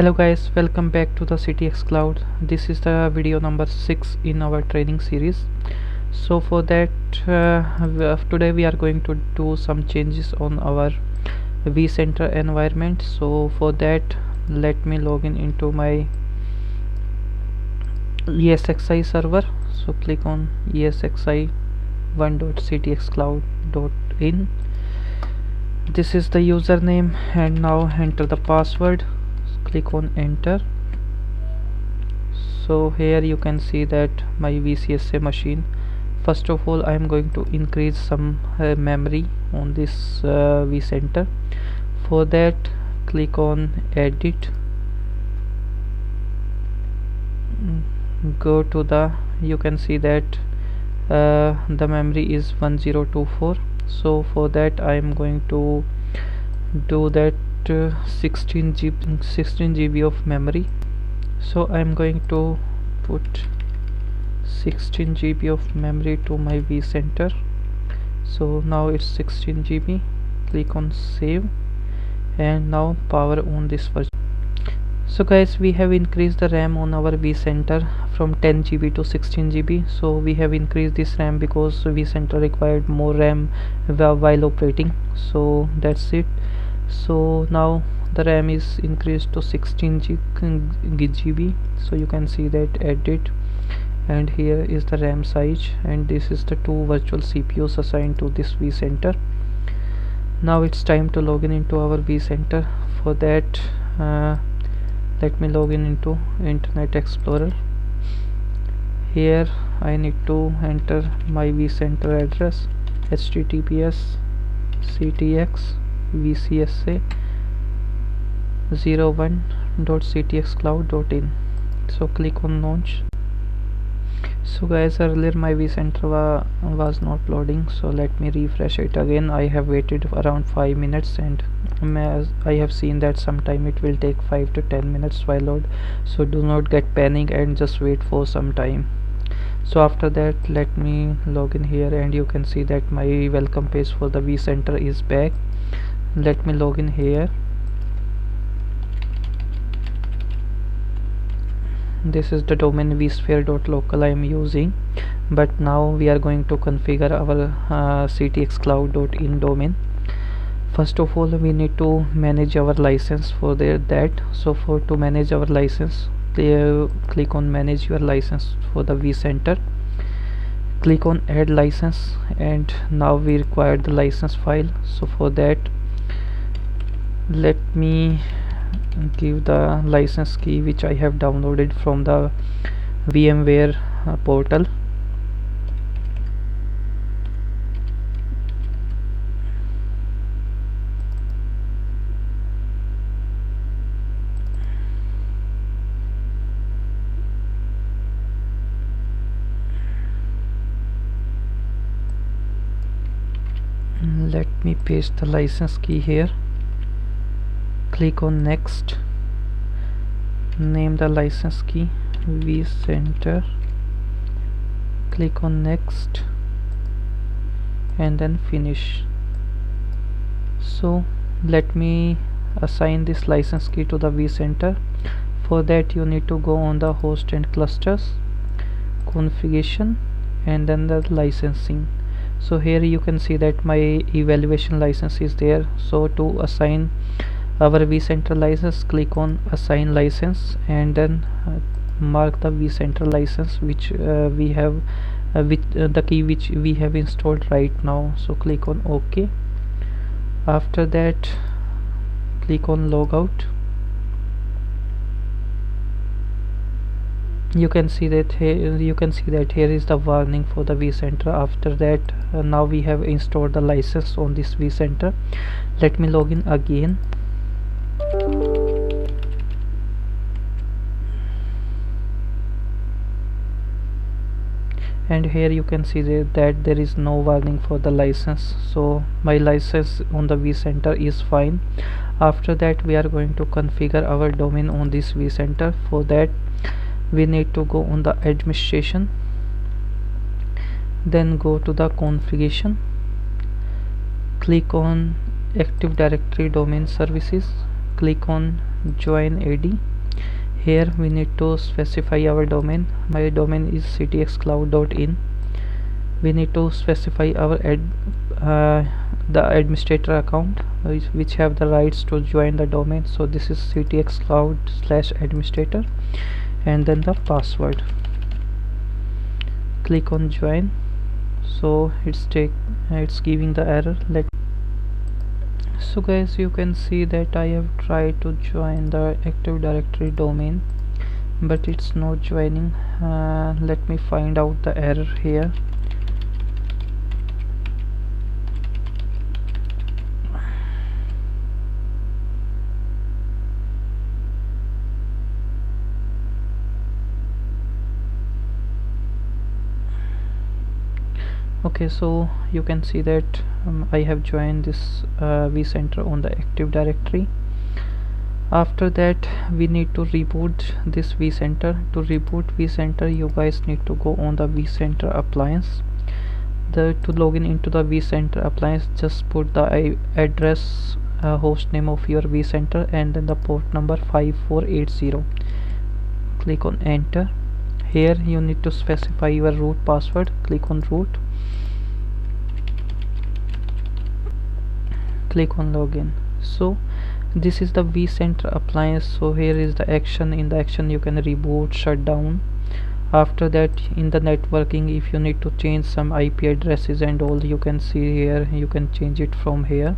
Hello guys, welcome back to the CTXCLOUD. This is the video number 6 in our training series. So for that today we are going to do some changes on our VCenter environment. So for that let me log in into my ESXi server. So click on ESXi1.ctxcloud.in. This is the username and now enter the password. Click on enter. So here you can see that my VCSA machine. First of all, I am going to increase some memory on this VCenter. For that click on edit, go to the, you can see that the memory is 1024. so for that I am going to do that 16 GB of memory. So I am going to put 16 GB of memory to my VCenter. So now it's 16 GB. Click on save and now power on this version. So guys, we have increased the RAM on our VCenter from 10 GB to 16 GB. So we have increased this RAM because VCenter required more RAM while operating. So that's it. So now the RAM is increased to 16 GB. So you can see that edit, and here is the RAM size, and this is the 2 virtual CPUs assigned to this VCenter. Now it's time to log in into our VCenter. For that let me log in into Internet Explorer. Here I need to enter my VCenter address, https CTX VCSA 01.ctxcloud.in. so click on launch. So guys, earlier my VCenter was not loading, so let me refresh it again. I have waited around 5 minutes and I have seen that sometime it will take 5 to 10 minutes while load, so do not get panic and just wait for some time. So after that let me log in here, and you can see that my welcome page for the VCenter is back. Let me log in here. This is the domain vsphere.local I am using, but now we are going to configure our CTXCLOUD.in domain. First of all, we need to manage our license for that. So to manage our license, click on manage your license for the VCenter. Click on add license, and now we require the license file. So for that let me give the license key which I have downloaded from the VMware portal. Let me paste the license key here. Click on next, name the license key VCenter, click on next and then finish. So let me assign this license key to the VCenter. For that you need to go on the host and clusters, configuration, and then the licensing. So here you can see that my evaluation license is there. So to assign our VCenter license, click on assign license and then mark the VCenter license which we have with the key which we have installed right now. So click on OK. After that click on logout. You can see that here is the warning for the VCenter. After that now we have installed the license on this VCenter. Let me log in again. And here you can see that there is no warning for the license, so my license on the VCenter is fine. After that we are going to configure our domain on this VCenter. For that we need to go on the administration, then go to the configuration, click on Active Directory Domain Services, click on join AD, Here we need to specify our domain. My domain is ctxcloud.in. We need to specify our the administrator account which have the rights to join the domain. So this is ctxcloud/administrator, and then the password. Click on join. So it's giving the error. So guys, you can see that I have tried to join the Active Directory domain, but it's not joining. Let me find out the error here. Okay, so you can see that I have joined this vCenter on the Active Directory. After that, we need to reboot this vCenter. To reboot vCenter, you guys need to go on the vCenter appliance. To log into the vCenter appliance, just put the address, host name of your vCenter, and then the port number 5480. Click on enter. Here you need to specify your root password. Click on root. Click on login. So this is the vCenter appliance. So here is the action. In the action you can reboot, shut down. After that, in the networking, if you need to change some IP addresses and all, you can see here, you can change it from here.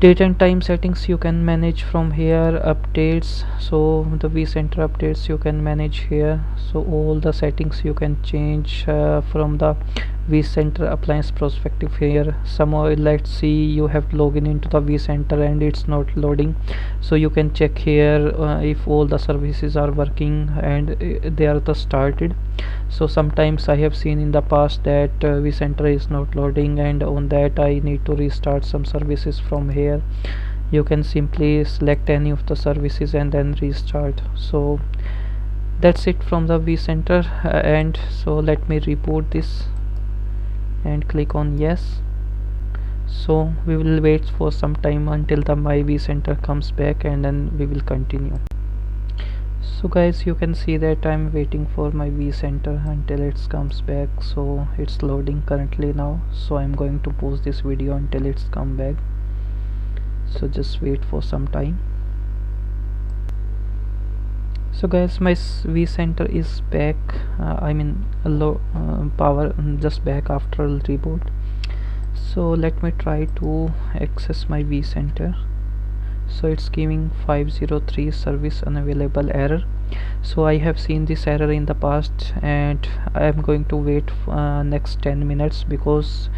Date and time settings you can manage from here. Updates, so the vCenter updates you can manage here. So all the settings you can change from the vCenter appliance perspective here. Somehow, let's see, you have to log into the vCenter and it's not loading, so you can check here if all the services are working and they are started. So sometimes I have seen in the past that vCenter is not loading, and on that I need to restart some services from here. You can simply select any of the services and then restart. So that's it from the vCenter. And so let me reboot this and click on yes. So we will wait for some time until the my vCenter comes back, and then we will continue. So guys, you can see that I'm waiting for my vCenter until it comes back. So it's loading currently now, so I'm going to pause this video until it's come back. So just wait for some time. So guys, my vCenter is back. I mean low power, just back after a reboot. So let me try to access my vCenter. So it's giving 503 service unavailable error. So I have seen this error in the past, and I am going to wait next 10 minutes because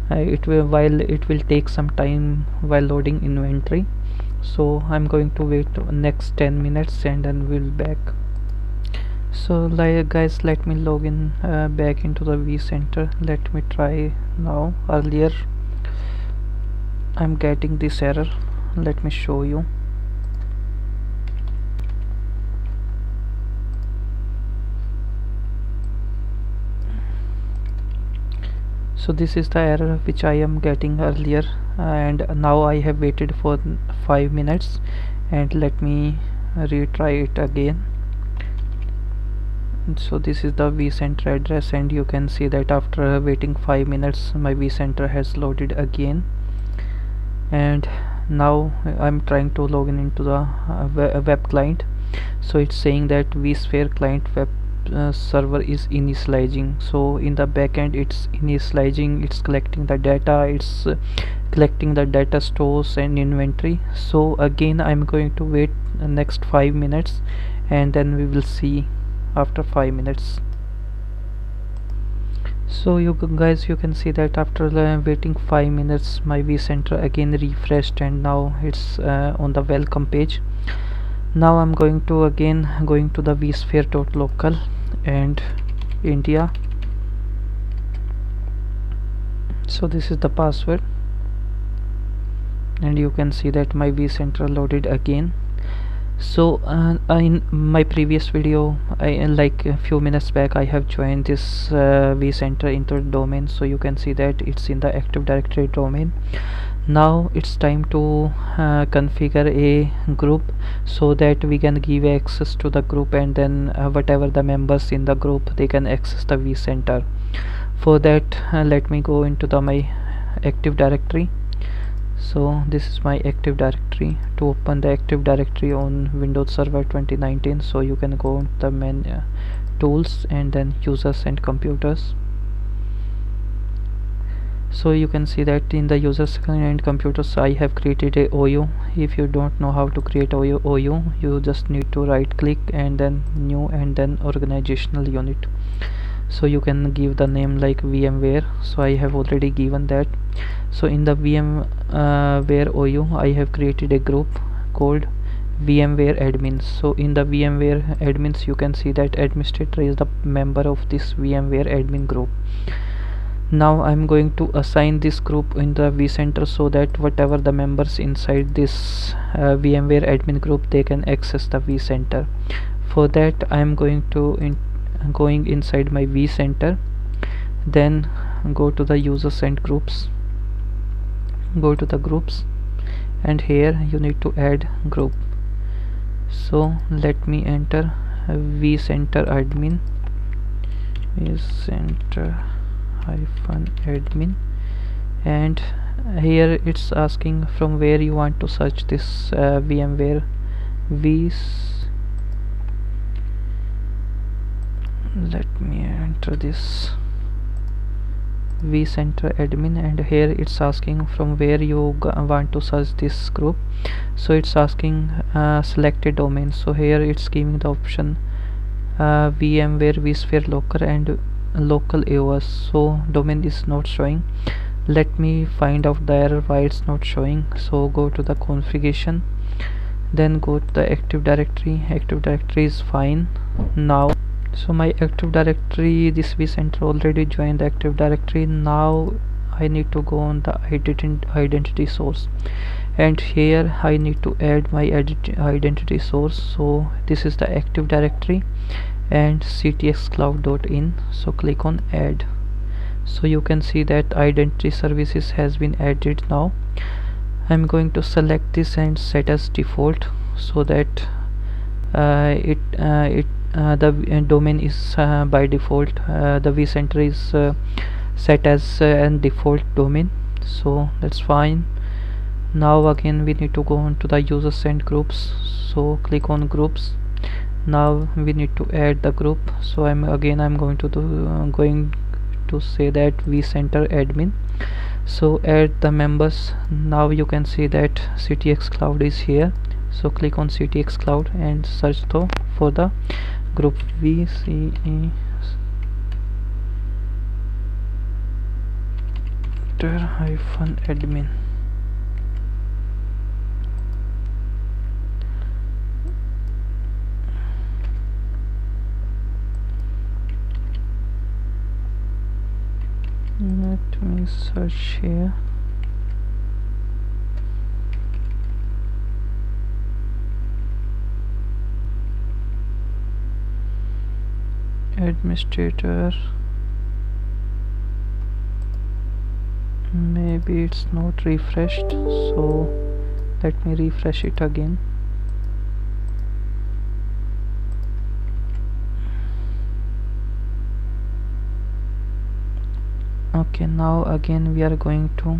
it will take some time while loading inventory. So I'm going to wait next 10 minutes and then we'll back. So guys, let me log in back into the vCenter. Let me try now. Earlier I'm getting this error. Let me show you. So this is the error which I am getting earlier, and now I have waited for 5 minutes, and let me retry it again. So this is the vCenter address, and you can see that after waiting 5 minutes my vCenter has loaded again. And now I'm trying to log into the web client. So it's saying that vSphere client web server is initializing. So in the backend it's initializing, it's collecting the data, it's collecting the data stores and inventory. So again I'm going to wait the next 5 minutes, and then we will see after 5 minutes. So you guys, you can see that after waiting 5 minutes my vCenter again refreshed, and now it's on the welcome page. Now I'm going to the vSphere.local and India. So this is the password, and you can see that my vCenter loaded again. So in my previous video, like a few minutes back, I have joined this vCenter into the domain. So you can see that it's in the Active Directory domain. Now it's time to configure a group so that we can give access to the group, and then whatever the members in the group, they can access the vCenter. For that, let me go into my Active Directory. So this is my Active Directory. To open the Active Directory on Windows Server 2019, so you can go to the menu, tools, and then users and computers. So you can see that in the users and computers I have created a OU. If you don't know how to create OU, you just need to right click and then new and then organizational unit. So you can give the name like VMware, so I have already given that. So in the VMware OU I have created a group called VMware admins. So in the VMware admins you can see that administrator is the member of this VMware admin group. Now I'm going to assign this group in the vCenter so that whatever the members inside this VMware admin group, they can access the vCenter. For that I'm going to going inside my vCenter, then go to the users and groups, go to the groups, and here you need to add group. So let me enter vCenter admin, vCenter -admin, and here it's asking from where you want to search this VMware let me enter this vCenter admin, and here it's asking from where you want to search this group. So it's asking selected domain. So here it's giving the option VMware, vSphere Local, and local AOS. So domain is not showing. Let me find out the error why it's not showing. So go to the configuration, then go to the Active Directory. Active Directory is fine now. So my Active Directory, this vCenter already joined the Active Directory. Now I need to go on the identity source, and here I need to add my identity source. So this is the Active Directory and CTXCLOUD.in. so click on add. So you can see that identity services has been added. Now I'm going to select this and set as default, so that the domain is by default the vCenter is set as a default domain, so that's fine. Now again we need to go on to the users and groups, so click on groups. Now we need to add the group. So I'm going to say that vCenter admin. So add the members. Now you can see that CTXCLOUD is here. So click on CTXCLOUD and search for the group vCenter -admin. Let me search here. Administrator, maybe it's not refreshed, so let me refresh it again. Okay, now again we are going to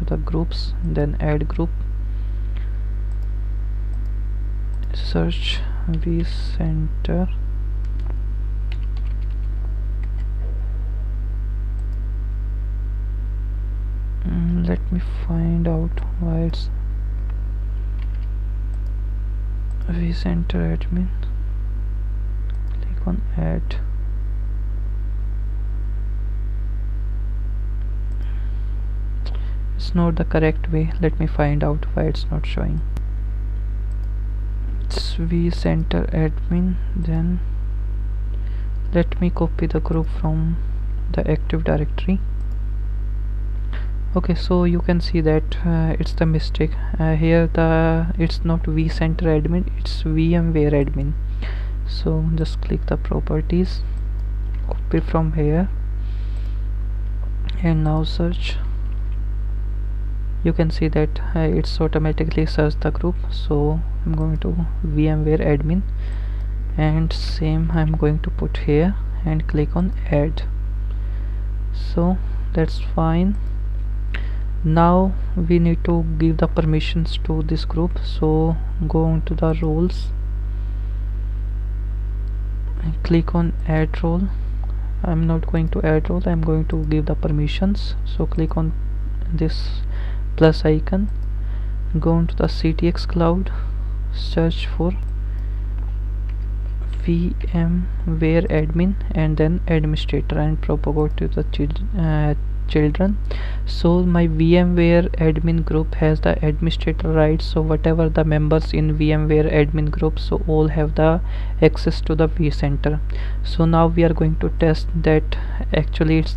the groups, then add group, search vCenter, let me find out why it's vCenter admin. Click on add. It's not the correct way. Let me find out why it's not showing. It's vCenter admin. Then let me copy the group from the Active Directory. Okay, so you can see that it's the mistake here. It's not vCenter admin, it's VMware admin. So just click the properties, copy from here, and now search you can see that it's automatically searched the group. So I'm going to VMware admin, and same I'm going to put here and click on add. So that's fine. Now we need to give the permissions to this group. So go on to the roles and click on add role. I'm not going to add role, I'm going to give the permissions. So click on this plus icon, go on to the CTXCLOUD, search for VMware admin and then administrator, and propagate to the children. So my VMware admin group has the administrator rights, so whatever the members in VMware admin group, so all have the access to the vCenter. So now we are going to test that actually it's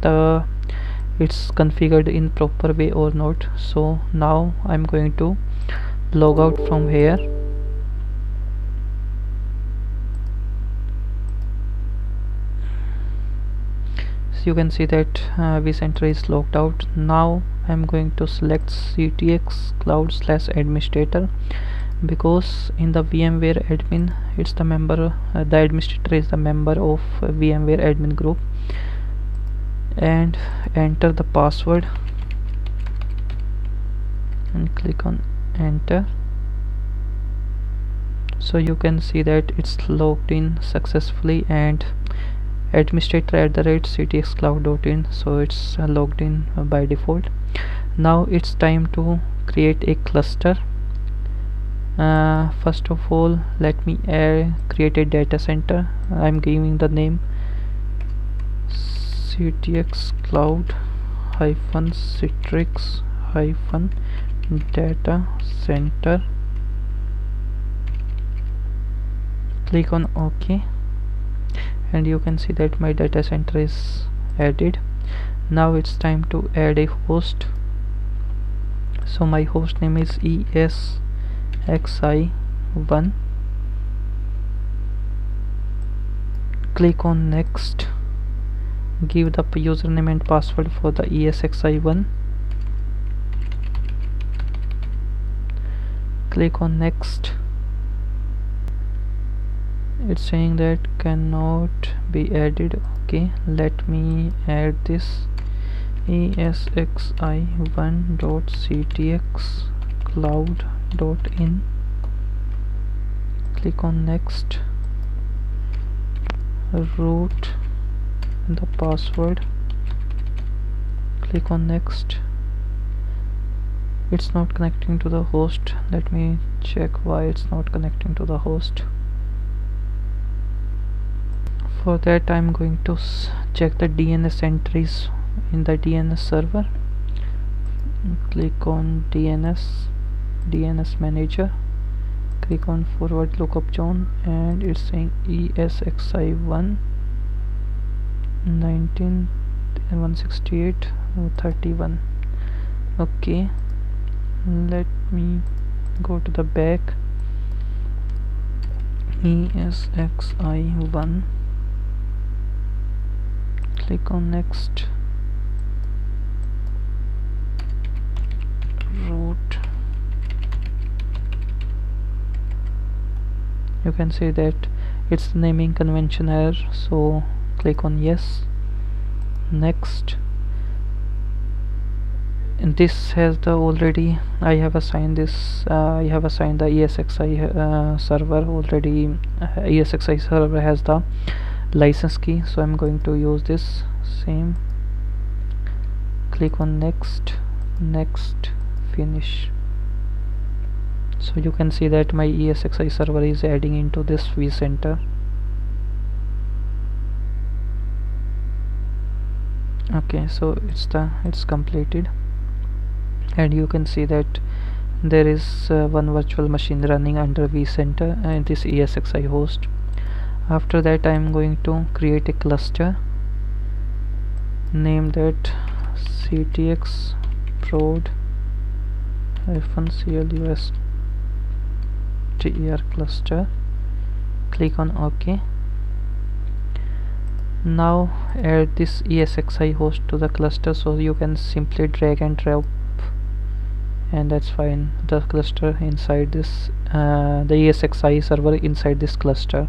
configured in proper way or not. So now I'm going to log out from here. You can see that vCenter is logged out. Now I'm going to select CTXCLOUD/administrator, because in the VMware admin it's the member, the administrator is the member of VMware admin group, and enter the password and click on enter. So you can see that it's logged in successfully, and administrator@ctxcloud.in, so it's logged in by default. Now it's time to create a cluster. First of all, let me create a data center. I'm giving the name CTXCLOUD-Citrix-Data Center. Click on OK, and you can see that my data center is added. Now it's time to add a host. So my host name is ESXi1. Click on next, give the username and password for the ESXi1. Click on next. It's saying that cannot be added. Okay, let me add this ESXi1.ctxcloud.in. click on next, root the password, click on next. It's not connecting to the host. Let me check why it's not connecting to the host. For that I'm going to check the DNS entries in the DNS server. Click on DNS manager, click on forward lookup zone, and it's saying ESXi1 19.168.31. okay, let me go to the back. ESXi1, click on next, root. You can see that it's naming convention error, so click on yes, next. And this has the already I have assigned this I have assigned the ESXi server already. ESXi server has the license key, so I'm going to use this same. Click on next, finish. So you can see that my ESXi server is adding into this vCenter. Okay, so it's completed, and you can see that there is one virtual machine running under vCenter and this ESXi host. After that I am going to create a cluster, name that CTX prod-cluster, click on OK. Now add this ESXi host to the cluster, so you can simply drag and drop and that's fine. The cluster inside this the ESXi server inside this cluster.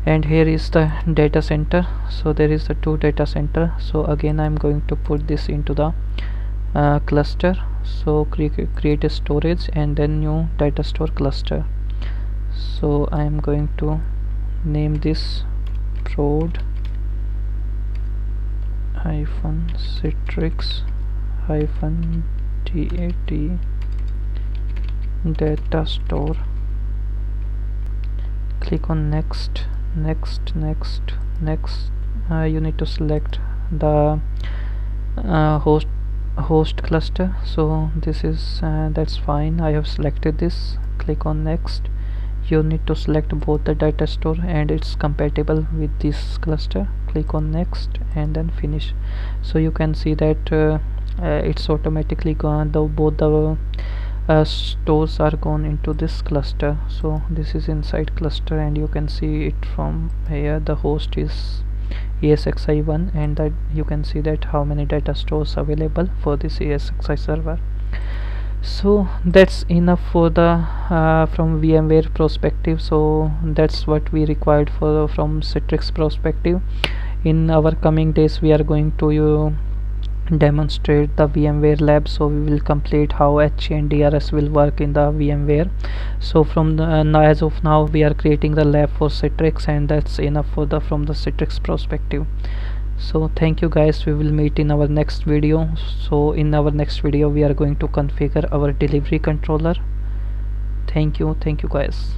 And here is the data center. So there is the 2 data center. So again I'm going to put this into the cluster. So create a storage and then new data store cluster. So I am going to name this prod Citrix -dat data store. Click on next. You need to select the host cluster. So this is that's fine, I have selected this. Click on next. You need to select both the data store and it's compatible with this cluster. Click on next and then finish. So you can see that it's automatically gone, both the stores are gone into this cluster. So this is inside cluster and you can see it from here. The host is ESXi1 and that you can see that how many data stores available for this ESXi server. So that's enough for the from VMware perspective. So that's what we required for from Citrix perspective. In our coming days we are going to demonstrate the VMware lab. So we will complete how HA and DRS will work in the VMware. So from the as of now we are creating the lab for Citrix, and that's enough for the from the Citrix perspective. So thank you guys, we will meet in our next video. So in our next video we are going to configure our delivery controller. Thank you guys.